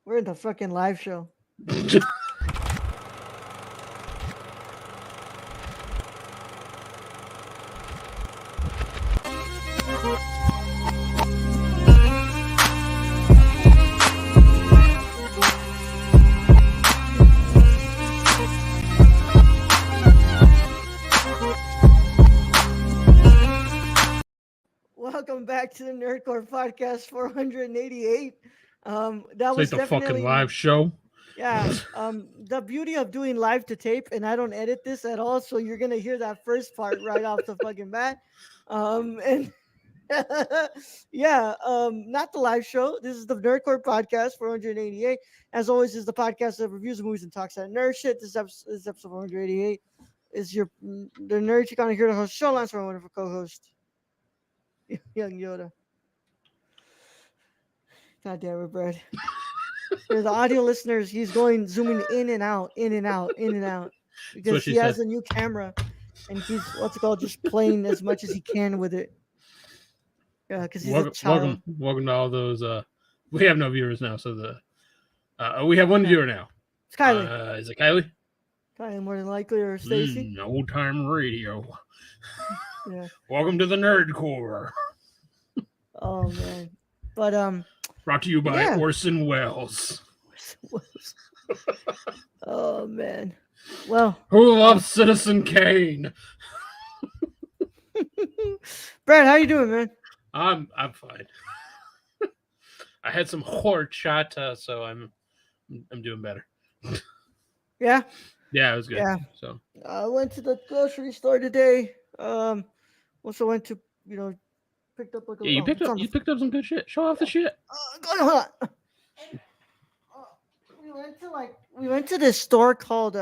We're in the fucking live show. Welcome back to the Nerdcore Podcast 488. That It's like was the fucking definitely live show. yeah. The beauty of doing live to tape, and I don't edit this at all, so you're gonna hear that first part right off the fucking bat. And yeah, not the live show. This is the Nerdcore Podcast 488. As always, is the podcast that reviews movies and talks about nerd shit. This episode 488 is the nerd you're gonna hear the host show lines from my wonderful co-host, Young Yoda. God damn it, Brad. For the audio listeners, he's going zooming in and out, in and out, in and out, That's what because she he said. has a new camera, and he's what's it called, just playing as much as he can with it. Yeah, because he's a Welcome, child. welcome to all those. We have no viewers now, so we have one Yeah. viewer now. It's Kylie. Is it Kylie? Kylie, more than likely, or Stacy. Old time radio. Yeah. Welcome to the Nerdcore. Oh man. But Brought to you by Yeah. Orson Welles. oh man. Well, Who loves Citizen Kane? Brad, how you doing, man? I'm fine. I had some horchata, so I'm doing better. Yeah. Yeah, it was good. Yeah. So I went to the grocery store today. Also went to picked up like a. yeah, you oh, picked it's up on the- some good shit. Show off the shit. hold on. We went to this store called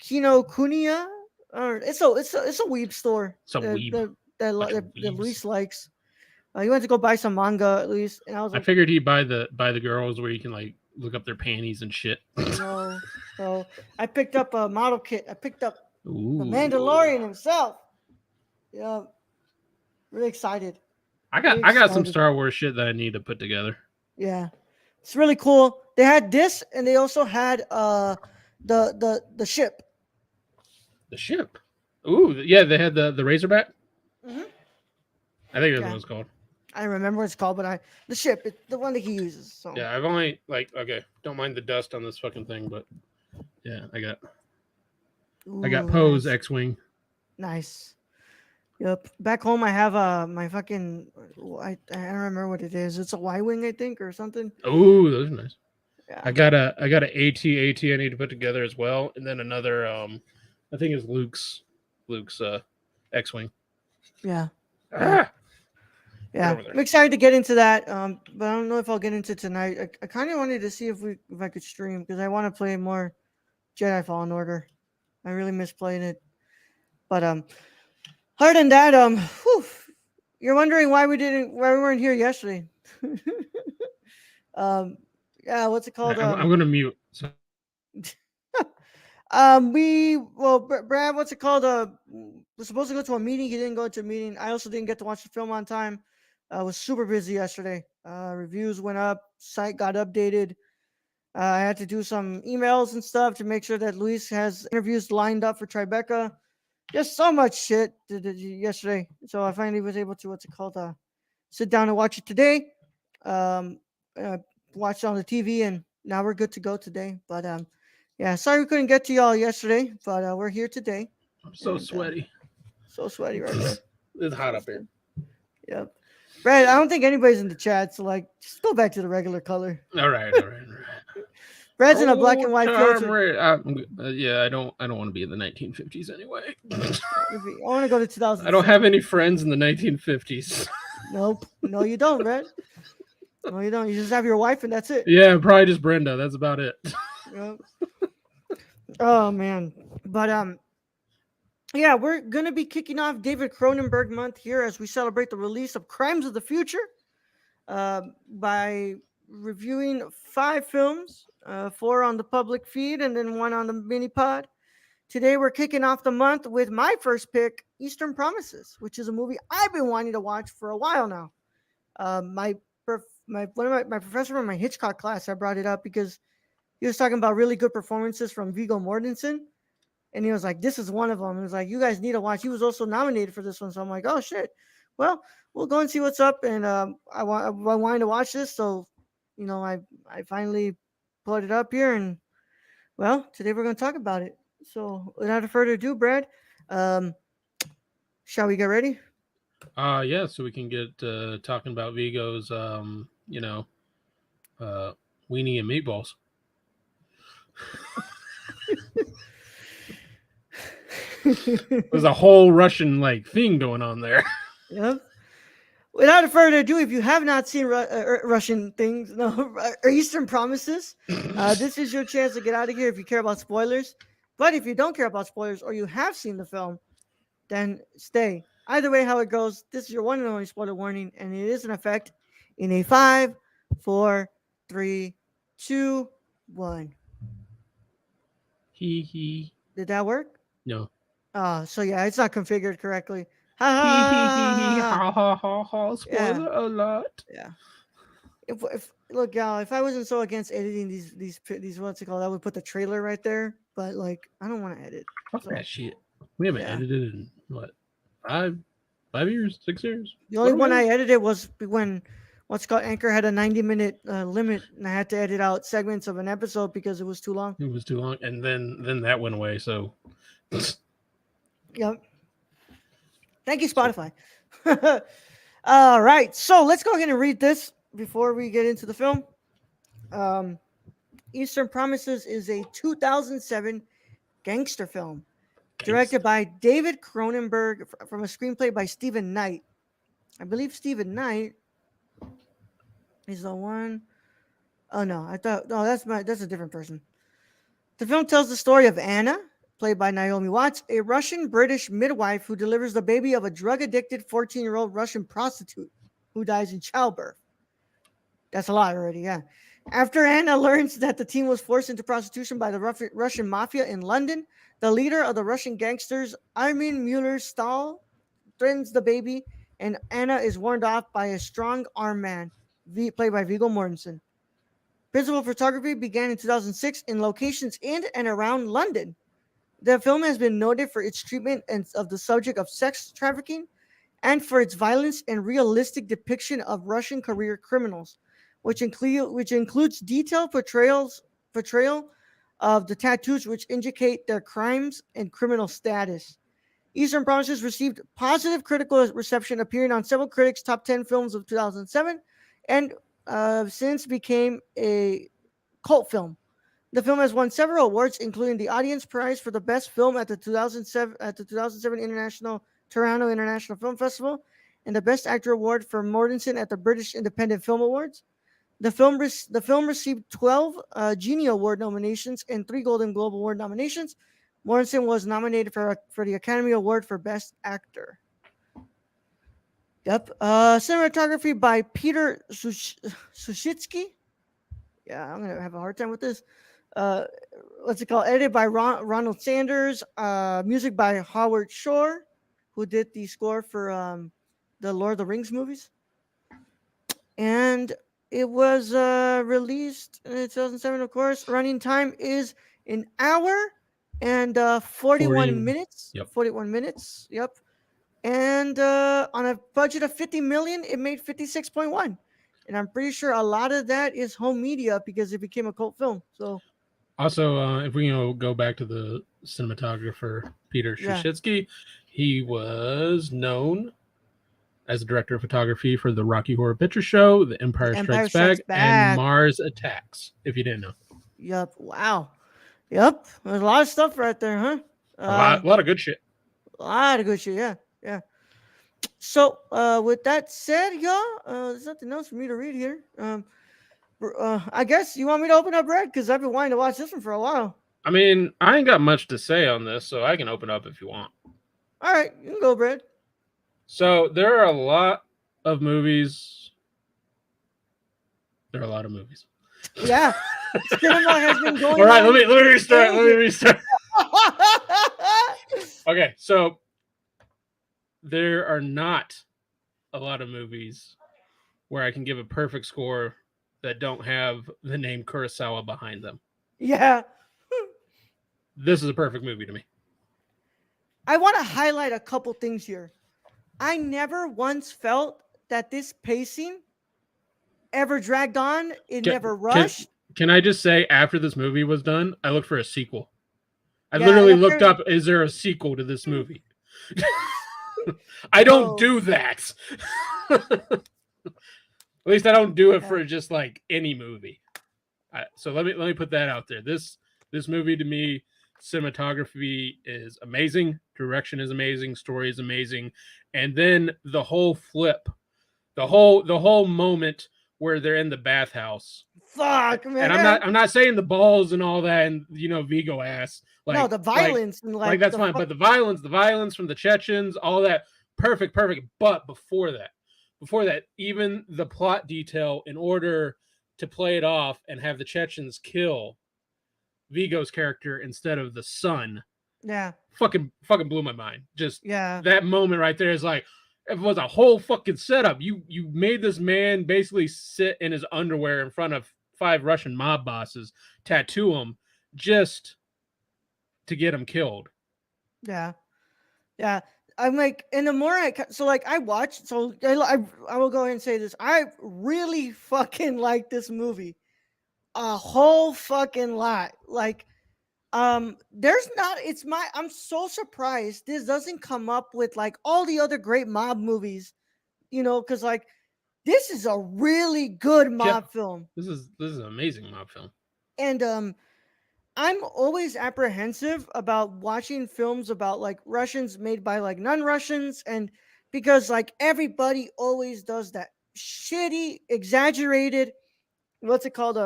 Kinokuniya. Or it's a weeb store. It's a weeb. That Bunch of Luis weebs. likes. He went to go buy some manga at least, and I was I like, figured he'd buy the girls where you can like look up their panties and shit. no. So I picked up a model kit. I picked up Ooh. the Mandalorian himself. Yeah, really excited. I got some excited. Star Wars shit that I need to put together. Yeah, it's really cool. They had this, and they also had the ship. The ship. Ooh, yeah, they had the Razorback. Mhm. I think that's Yeah. what it's called. I don't remember what it's called, but the ship, the one that he uses. So Yeah, I've only okay. Don't mind the dust on this fucking thing, but yeah, I got Ooh, Poe's nice. X-wing. Nice. Yep. Back home, I have my fucking. I don't remember what it is. It's a Y-wing, I think, or something. Ooh, those are nice. Yeah. I got a AT I need to put together as well, and then another I think it's Luke's X-wing. Yeah. Ah! Yeah. over there. I'm excited to get into that. But I don't know if I'll get into it tonight. I kind of wanted to see if I could stream because I want to play more Jedi Fallen Order. I really miss playing it. But other than that, whew, you're wondering why we weren't here yesterday. Yeah, what's it called? I'm gonna mute. So, Brad, what's it called? Was supposed to go to a meeting. He didn't go to a meeting. I also didn't get to watch the film on time. I was super busy yesterday. Reviews went up. Site got updated. I had to do some emails and stuff to make sure that Luis has interviews lined up for Tribeca. Just so much shit yesterday. So I finally was able to, sit down and watch it today. Watched it on the TV, and now we're good to go today. But yeah, sorry we couldn't get to y'all yesterday, but we're here today. I'm so And, sweaty. So sweaty right there. It's hot up here. Yep. Brad, I don't think anybody's in the chat, so just go back to the regular color. All right. Brad's in a black and white filter. Yeah, I don't want to be in the 1950s anyway. I want to go to 2000. I don't have any friends in the 1950s. Nope. No, you don't, Brad. No, you don't. You just have your wife, and that's it. Yeah, probably just Brenda. That's about it. Yep. Oh man, but yeah, we're gonna be kicking off David Cronenberg Month here as we celebrate the release of Crimes of the Future, by reviewing 5 films, 4 on the public feed and then 1 on the mini pod. Today we're kicking off the month with my first pick, Eastern Promises, which is a movie I've been wanting to watch for a while now. My my professor from my Hitchcock class, I brought it up because he was talking about really good performances from Viggo Mortensen, and he was like, "This is one of them." He was like, "You guys need to watch." He was also nominated for this one, so I'm like, "Oh shit!" Well, we'll go and see what's up, and I wanted to watch this, so I finally put it up here, and well, today we're going to talk about it. So without further ado, Brad, um, shall we get ready? Yeah, so we can get talking about Vigo's, uh, weenie and meatballs. There's a whole Russian like thing going on there. Yep. Without further ado, if you have not seen Russian things, no, or Eastern Promises, this is your chance to get out of here if you care about spoilers. But if you don't care about spoilers or you have seen the film, then stay. Either way, how it goes, this is your one and only spoiler warning, and it is in effect in a five, four, three, two, one. Hee hee. Did that work? No. So yeah, it's not configured correctly. Ha Hee hee hee hee. ha! Ha ha ha ha. Yeah, Spoiler alert. yeah. If look, y'all, if I wasn't so against editing these what's it called, I would put the trailer right there. But like, I don't want to edit. Fuck So that shit. We haven't yeah, edited in what, 5 years, 6 years? the only What one are I we? edited was when what's it called Anchor had a 90-minute limit, and I had to edit out segments of an episode because it was too long. It was too long, and then that went away. So, Yep. Thank you, so Spotify. All right, so let's go ahead and read this before we get into the film. Um, Eastern Promises is a 2007 gangster film directed gangster. by David Cronenberg from a screenplay by Stephen Knight. I believe Stephen Knight is the one. Oh no, I thought no, that's a different person. The film tells the story of Anna, played by Naomi Watts, a Russian British midwife who delivers the baby of a drug addicted 14-year-old Russian prostitute who dies in childbirth. That's a lot already, yeah. After Anna learns that the teen was forced into prostitution by the Russian mafia in London, the leader of the Russian gangsters, Armin Mueller Stahl, threatens the baby, and Anna is warned off by a strong arm man, played by Viggo Mortensen. Principal photography began in 2006 in locations in and around London. The film has been noted for its treatment of the subject of sex trafficking and for its violence and realistic depiction of Russian career criminals, which includes detailed portrayal of the tattoos which indicate their crimes and criminal status. Eastern Promises received positive critical reception, appearing on several critics' top 10 films of 2007, and since became a cult film. The film has won several awards, including the Audience Prize for the Best Film at the 2007 International Toronto International Film Festival, and the Best Actor Award for Mortensen at the British Independent Film Awards. The film received 12 Genie Award nominations and 3 Golden Globe Award nominations. Mortensen was nominated for the Academy Award for Best Actor. Yep. Cinematography by Peter Sushitsky. Yeah, I'm gonna have a hard time with this. Uh, what's it called? Edited by Ronald Sanders. Music by Howard Shore, who did the score for the Lord of the Rings movies. And it was released in 2007, of course. Running time is an hour and 41 40. minutes. Yep. 41 minutes. Yep. And on a budget of 50 million, it made 56.1. And I'm pretty sure a lot of that is home media because it became a cult film. So Also, if we go back to the cinematographer Peter yeah, Shushitsky, he was known as the director of photography for the Rocky Horror Picture Show, The The Empire Empire Strikes Strikes Back, and Back. Mars Attacks. If you didn't know, Yep. Wow. Yep. There's a lot of stuff right there, huh? a lot of good shit. A lot of good shit. Yeah. Yeah. So, with that said, y'all, there's nothing else for me to read here. I guess you want me to open up Red because I've been wanting to watch this one for a while. I mean, I ain't got much to say on this, so I can open up if you want. All right, you can go, Brad. So there are a lot of movies. There are a lot of movies. Yeah, cinema has been going All right, on. let me restart. Let me restart. Okay, so there are not a lot of movies where I can give a perfect score that don't have the name Kurosawa behind them. Yeah. This is a perfect movie to me. I want to highlight a couple things here. I never once felt that this pacing ever dragged on. It Can, never can rushed. can I just say, after this movie was done, I looked for a sequel. I Yeah, literally and looked after up, is there a sequel to this movie? I don't bro, do that. At least I don't do it yeah, for just like any movie. So let me put that out there. This movie to me, cinematography is amazing, direction is amazing, story is amazing, and then the whole flip, the whole moment where they're in the bathhouse. fuck, And man. I'm not saying the balls and all that and Vigo ass No, like the like violence and like like that's the fine, fuck. but the violence from the Chechens, all that, perfect. But before that, even the plot detail in order to play it off and have the Chechens kill Vigo's character instead of the son, Yeah, fucking blew my mind. Just yeah, that moment right there is like, it was a whole fucking setup. You made this man basically sit in his underwear in front of 5 Russian mob bosses, tattoo him just to get him killed. yeah, yeah. I'm like, and the more so like I watched, so I will go ahead and say this. I really fucking like this movie a whole fucking lot. Like, there's not. It's my. I'm so surprised this doesn't come up with like all the other great mob movies. Because like this is a really good Yeah, mob film, this is an amazing mob film. and I'm always apprehensive about watching films about like Russians made by like non-Russians, and because like everybody always does that shitty, exaggerated, what's it called,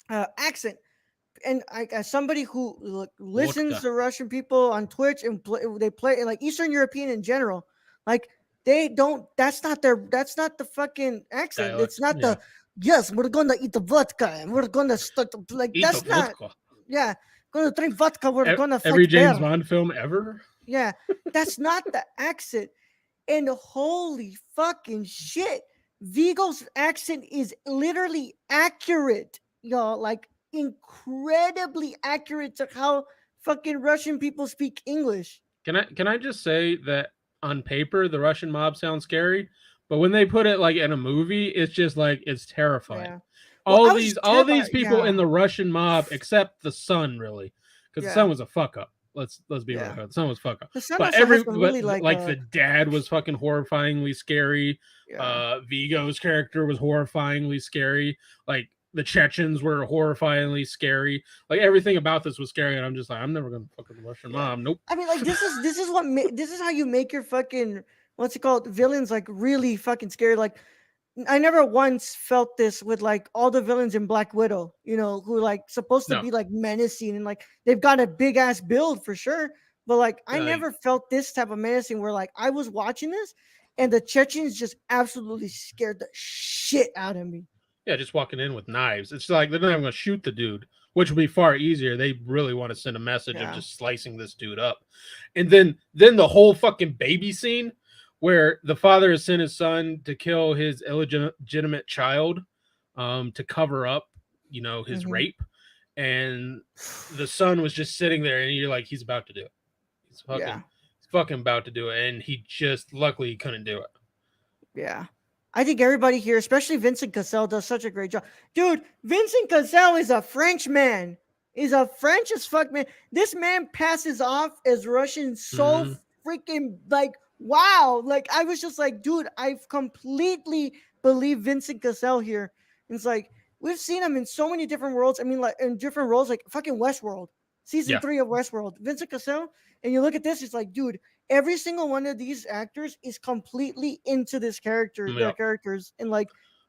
accent. And I, as somebody who listens Vodka. to Russian people on Twitch and they play like Eastern European in general, like they don't. That's not the fucking accent. It's Dialect. not Yeah. the yes. We're gonna eat the vodka and we're gonna start like Eat the that's not. vodka. Yeah, gonna drink vodka. We're gonna Every fight James bear. Bond film ever. Yeah, that's not the accent. And holy fucking shit, Vigo's accent is literally accurate, y'all. Like incredibly accurate to how fucking Russian people speak English. Can I just say that on paper the Russian mob sounds scary, but when they put it like in a movie, it's just like it's terrifying. Yeah. Well, All I was these just all these terrified. people in Yeah. the Russian mob, except the son, really, because the Yeah. son was a fuck up. Let's be real Yeah. here. The son was fuck up. The son But also has some but really like like the dad was fucking horrifyingly scary. yeah. Vigo's character was horrifyingly scary. Like the Chechens were horrifyingly scary. Like everything about this was scary, and I'm just like, I'm never gonna fuck with the Russian Yeah. mom. Nope. I mean, like this is what this is how you make your fucking what's it called villains like really fucking scary. Like I never once felt this with like all the villains in Black Widow, who like supposed to No. be like menacing and like they've got a big ass build for sure. But like I Like never felt this type of menacing where like I was watching this and the Chechens just absolutely scared the shit out of me. yeah, just walking in with knives. It's like they're not even gonna shoot the dude, which would be far easier. They really want to send a message of Yeah. just slicing this dude up. And then the whole fucking baby scene where the father has sent his son to kill his illegitimate child, to cover up, his Hmm. rape. And the son was just sitting there and you're like, he's about to do it. He's Yeah. fucking about to do it. And he just luckily he couldn't do it. Yeah. I think everybody here, especially Vincent Cassel, does such a great job. Dude, Vincent Cassel is a French man. Is a French as fuck man. This man passes off as Russian so Mm-hmm. freaking like wow. Like I was just like, dude, I've completely believed Vincent Cassel here. It's like we've seen him in so many different worlds. I mean, like in different roles, like fucking Westworld, season Yeah. 3 of Westworld. Vincent Cassel, and you look at this, it's like, dude, every single one of these actors is completely into their Yeah. characters, and like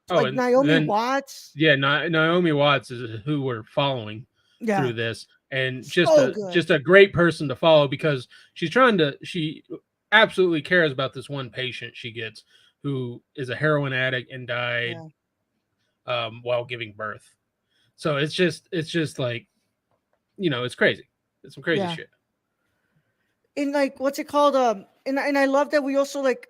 Oh, like and Naomi then Watts. yeah, Naomi Watts is who we're following Yeah, through this, and just so a good. just a great person to follow because she absolutely cares about this one patient she gets who is a heroin addict and died, Yeah, while giving birth. So it's just like, it's crazy. It's some crazy yeah. shit. And like what's it called? And I love that we also like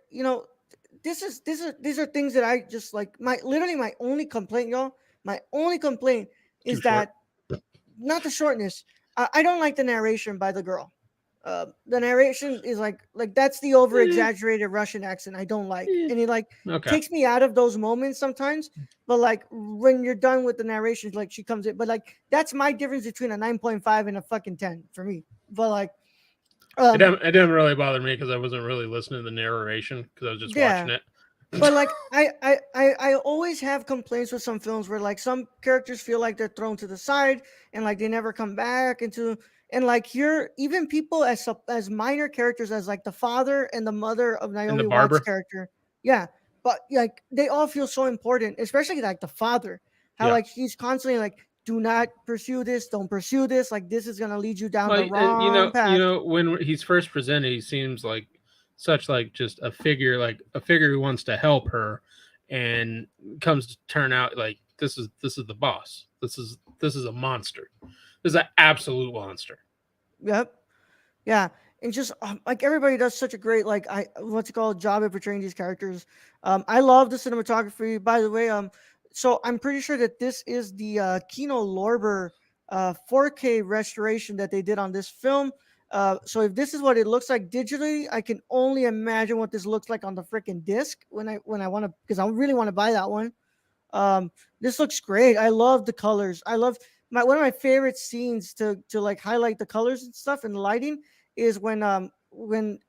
these are things that I just like. My literally my only complaint, y'all. My only complaint Too is short. that not the shortness. I don't like the narration by the girl. The narration is like that's the over Eh, exaggerated Russian accent I don't like, eh, and it like okay. takes me out of those moments sometimes. But like when you're done with the narration, like she comes in. But like that's my difference between a 9.5 and a fucking 10 for me. But like um It didn't really bother me because I wasn't really listening to the narration because I was just watching yeah. it. But like I always have complaints with some films where like some characters feel like they're thrown to the side and like they never come back into, and like here even people as minor characters as like the father and the mother of And the Naomi Watts' barber. character, yeah, but like they all feel so important, especially like the father, how Yeah. like he's constantly like, do not pursue this, don't pursue this, like this is gonna lead you down Well, the wrong you path. know, when he's first presented, he seems like such like just like a figure who wants to help her, and comes to turn out like this is the boss. This is a monster. This is an absolute monster. Yep. Yeah, and just like everybody does such a great like I what's it called job at portraying these characters. I love the cinematography. By the way, so I'm pretty sure that this is the Kino Lorber 4K restoration that they did on this film. So if this is what it looks like digitally, I can only imagine what this looks like on the freaking disc when I want to, because I really want to buy that one. um, this looks great. I love the colors. I love my one of my favorite scenes to like highlight the colors and stuff and the lighting is when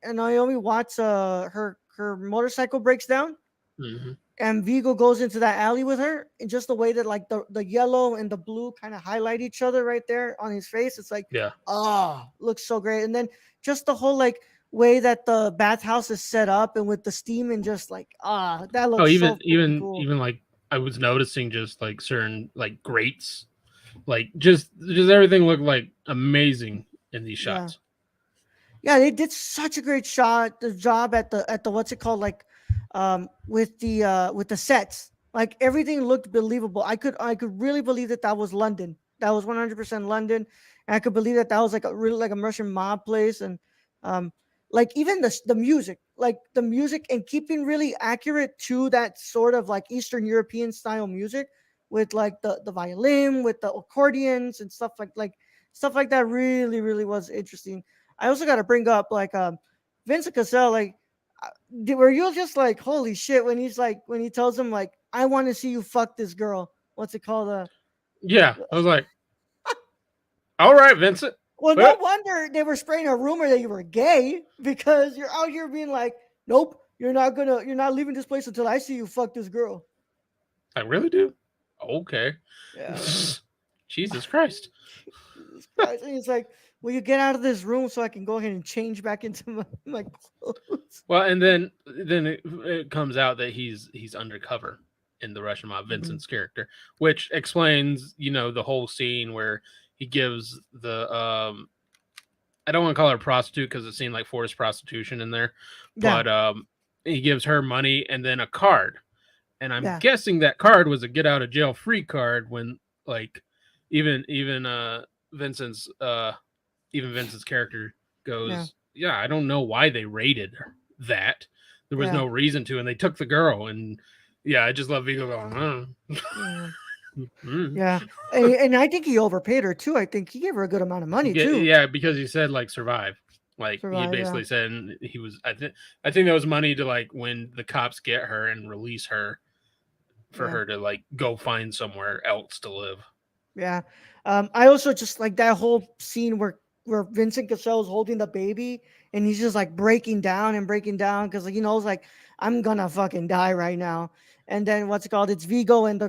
Naomi Watts her motorcycle breaks down Hmm. and Vigo goes into that alley with her, and just the way that like the yellow and the blue kind of highlight each other right there on his face. It's like, Yeah. oh, looks so great. And then just the whole like way that the bathhouse is set up and with the steam and just like, that Oh, looks so freaking cool. even like I was noticing just like certain like grates, like just everything looked like amazing in these Yeah. shots. Yeah, they did such a great shot the job at the what's it called, like with the sets. Like everything looked believable. I could really believe that that was London. That was 100% London. And I could believe that that was like a really like a Russian mob place. And um like even the music, like the music and keeping really accurate to that sort of like Eastern European style music with like the violin with the accordions and stuff like that really was interesting. I also got to bring up like Vincent Cassell. Like, were you just like holy shit when he's like when he tells him like I want to see you fuck this girl? What's it called? Yeah, I was like, all right, Vincent. Well, no But wonder they were spraying a rumor that you were gay because you're out here being like, nope, you're not leaving this place until I see you fuck this girl. I really do. Okay. Yeah. Jesus Christ. Jesus Christ. And he's like, will you get out of this room so I can go ahead and change back into my clothes? Well, and then it comes out that he's undercover in the Russian mob, Mhm. Vincent's character, which explains the whole scene where he gives the I don't want to call her a prostitute because it seemed like forced prostitution in there, Yeah. but he gives her money and then a card, and I'm Yeah. guessing that card was a get out of jail free card when like even Vincent's Vincent's character Yeah. goes, yeah, I don't know why they raided that. There was Yeah. no reason to, and they took the girl. And yeah, I just love Vigo going, Yeah. mm. Yeah, and I think he overpaid her too. I think he gave her a good amount of money too. Yeah, because he said like survive. Like he Survive, yeah, basically said he was. I think that was money to like when the cops get her and release her for yeah, her to like go find somewhere else to live. yeah. I also just like that whole scene where Vincent Cassell is holding the baby and he's just like breaking down because like, he knows like I'm gonna fucking die right now. And then what's it called? It's Vigo and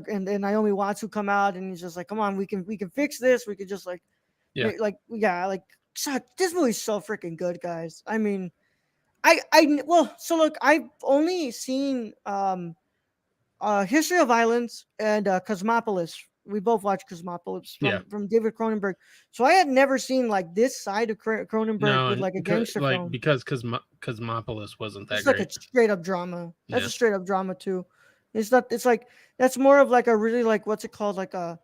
Naomi Watts who come out and he's just like, come on, we can fix this. We could just like Yeah, yeah, like this movie's so freaking good, guys. I mean, well, so look, I've only seen History of Violence and Cosmopolis. We both watched Cosmopolis yeah. from David Cronenberg. So I had never seen like this side of Cronenberg No, with and like a gangster like film. because Cosmopolis wasn't It's that like a great. straight up drama. That's Yeah, a straight up drama too. It's not. It's like that's more of like a really like what's it called, like a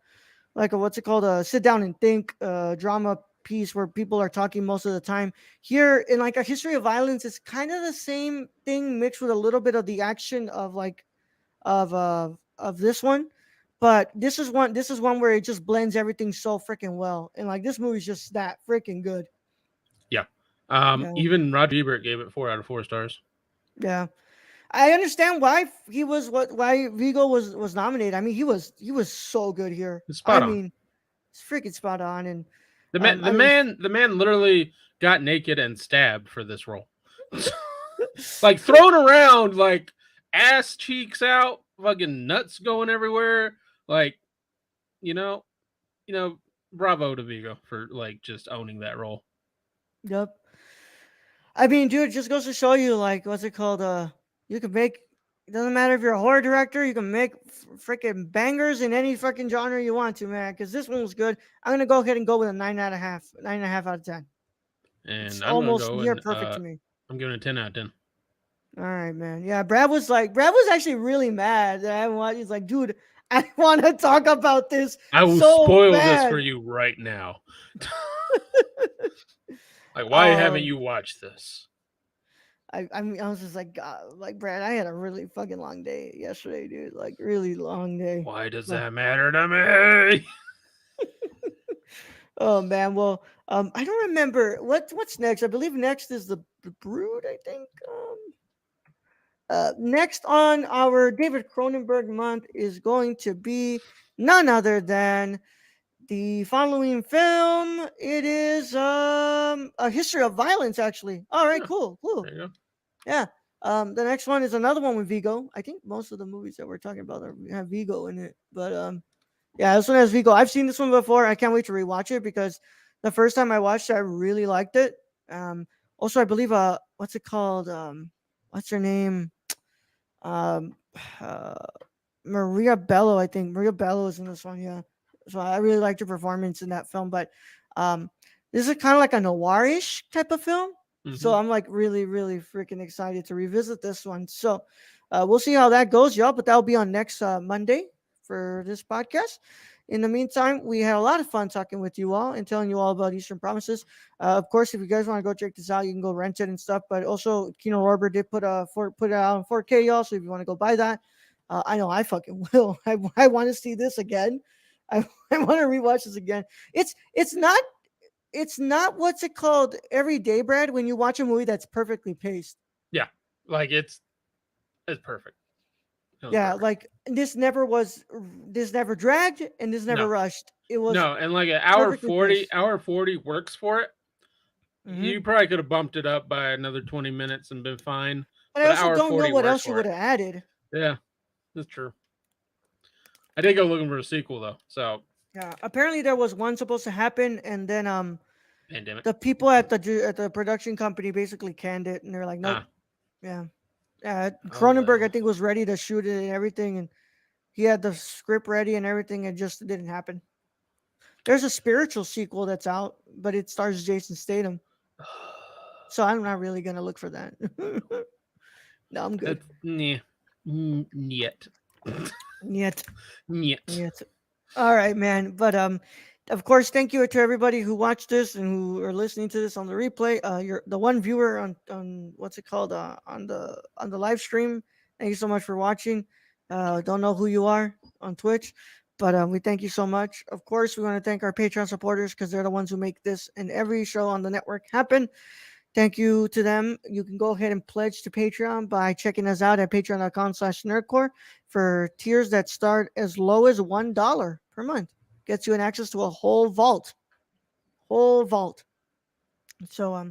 what's it called, a sit down and think drama piece where people are talking most of the time. Here in like a history of violence, it's kind of the same thing mixed with a little bit of the action of like of this one. But this is one where it just blends everything so freaking well. And like this movie's just that freaking good. Yeah. Yeah. Even Roger Ebert gave it 4 out of 4 stars. Yeah. I understand why why Vigo was nominated. I mean, he was so good here. It's I spot on. mean, it's freaking spot on. And The man, the I mean, man, the man literally got naked and stabbed for this role. Like thrown around, like ass cheeks out, fucking nuts going everywhere. Like you know, you know, bravo to Vigo for like just owning that role. yep. I mean, dude, it just goes to show you, like, what's it called? You can make. It doesn't matter if you're a horror director. You can make freaking bangers in any fucking genre you want to, man. Because this one was good. I'm gonna go ahead and go with a 9.5, 9.5 out of 10. It's And I'm gonna almost go near and perfect to me. I'm giving it 10 out of 10. All right, man. Yeah, Brad was actually really mad that I haven't watched. He's like, dude, I want to talk about this I will so spoil this for bad. you right now. Like, why haven't Um, you watched this? I mean, I was just like, God, like Brad, I had a really fucking long day yesterday, dude. Like, really long day. Why does But that matter to me? oh man, well, I don't remember what's next. I believe next is the Brood. I think. Next on our David Cronenberg month is going to be none other than the following film. It is a history of violence. Actually, all right, Yeah, cool, cool. there you go. Yeah. The next one is another one with Vigo. I think most of the movies that we're talking about have Vigo in it. But yeah, this one has Vigo. I've seen this one before. I can't wait to rewatch it because the first time I watched it, I really liked it. Um, Also, I believe what's it called? What's her name? Um, uh, Maria Bello. I think Maria Bello is in this one. Yeah, so I really liked her performance in that film. But um, this is kind of like a noirish type of film. So Hmm. I'm like really, really freaking excited to revisit this one. So we'll see how that goes, y'all. But that'll be on next Monday for this podcast. In the meantime, we had a lot of fun talking with you all and telling you all about Eastern Promises. Of course, if you guys want to go check this out, you can go rent it and stuff. But also, Kino Lorber did put it out on 4K, y'all. So if you want to go buy that, I know I fucking will. I want to see this again. I want to rewatch this again. It's not what's it called every day, Brad, when you watch a movie that's perfectly paced. Yeah, like it's perfect. It was Yeah, perfect. like this never dragged and this never No, rushed. It was no, and like an hour perfectly 40, paced. hour 40 works for it. Hmm. You probably could have bumped it up by another 20 minutes and been fine, But I but also hour don't know 40 what works else you for would it. have added. Yeah, that's true. I did go looking for a sequel though, so Yeah, apparently there was one supposed to happen, and then pandemic. the people at the production company basically canned it, and they're like, nope. Ah, Yeah, oh Cronenberg I well. think was ready to shoot it and everything, and he had the script ready and everything, and just didn't happen. There's a spiritual sequel that's out, but it stars Jason Statham. So I'm not really gonna look for that. No, I'm good. That's yeah, yet, Yet, yet. yet. All right, man. But of course, thank you to everybody who watched this and who are listening to this on the replay. You're the one viewer on what's it called on the live stream. Thank you so much for watching. Don't know who you are on Twitch, but we thank you so much. Of course, we want to thank our Patreon supporters because they're the ones who make this and every show on the network happen. Thank you to them. You can go ahead and pledge to Patreon by checking us out at patreon.com/nerdcore for tiers that start as low as $1 per month. Gets you an access to a whole vault. Whole vault. So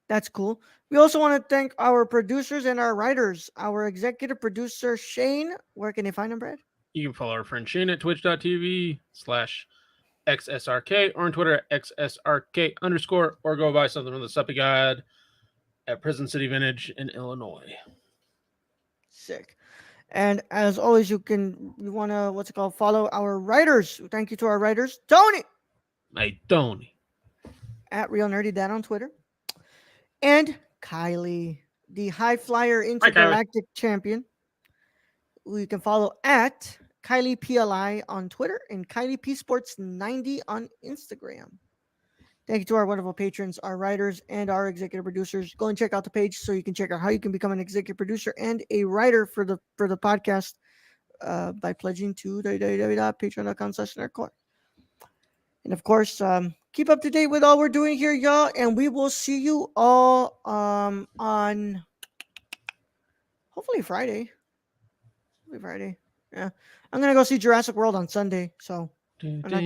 that's cool. We also want to thank our producers and our writers. Our executive producer Shane. Where can they find him, Brad? You can follow our friend Shane at twitch.tv/XSRK or on Twitter at XSRK_, or go buy something from the Suppy God at Prison City Vintage in Illinois. Sick. And as always, you wanna what's it called? Follow our writers. Thank you to our writers, Tony Hey, Tony. at Real Nerdy Dad on Twitter. And Kylie, the high flyer Hi, Kylie. intergalactic champion, who you can follow at Kylie PLI on Twitter and Kylie P Sports 90 on Instagram. Thank you to our wonderful patrons, our writers, and our executive producers. Go and check out the page so you can check out how you can become an executive producer and a writer for the podcast by pledging to www.patreon.com/nerdcore. And of course, keep up to date with all we're doing here, y'all. And we will see you all on hopefully Friday. Hopefully Friday. Yeah, I'm gonna go see Jurassic World on Sunday. So I'm not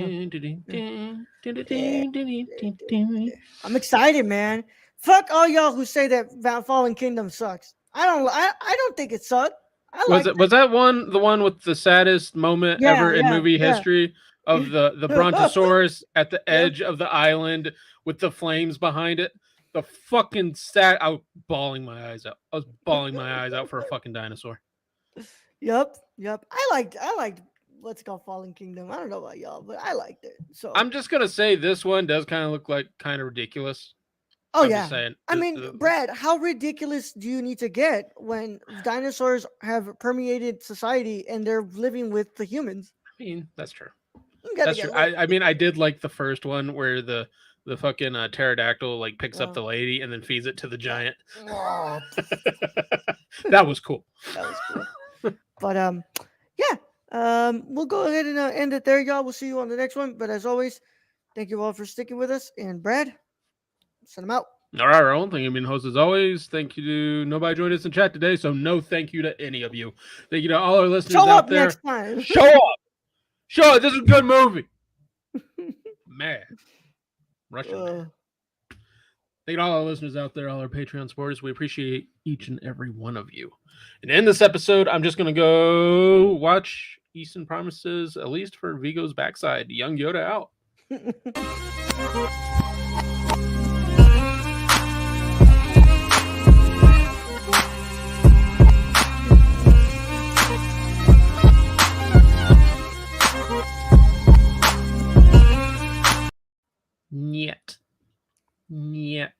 I'm excited, man. Fuck all y'all who say that Fallen Kingdom sucks. I don't think it sucked. I Was like it was that one the one with the saddest moment Yeah, ever in yeah, movie yeah. history of the brontosaurus at the Yep. edge of the island with the flames behind it? The fucking I was bawling my eyes out. I was bawling my eyes out for a fucking dinosaur. Yep. I liked what's called Fallen Kingdom. I don't know about y'all, but I liked it. So I'm just gonna say this one does kind of look like kind of ridiculous. oh I'm just yeah. saying. I mean, Brad, how ridiculous do you need to get when dinosaurs have permeated society and they're living with the humans? I mean, that's true. You gotta That's get true. a little I mean, I did like the first one where the fucking pterodactyl like picks up uh, the lady and then feeds it to the giant. oh, That was cool. that was cool. But yeah. We'll go ahead and end it there, y'all. We'll see you on the next one. But as always, thank you all for sticking with us. And Brad, send them out. All right, Raul. Thank you, being host as always. Thank you to nobody joined us in chat today, so no thank you to any of you. Thank you to all our listeners Show out up there. next time. Show up. Show up. This is a good movie. Man. Russian. Thank you to all our listeners out there, all our Patreon supporters. We appreciate each and every one of you. And in this episode, I'm just going to go watch Easton Promises, at least for Vigo's backside. Young Yoda out. Niet.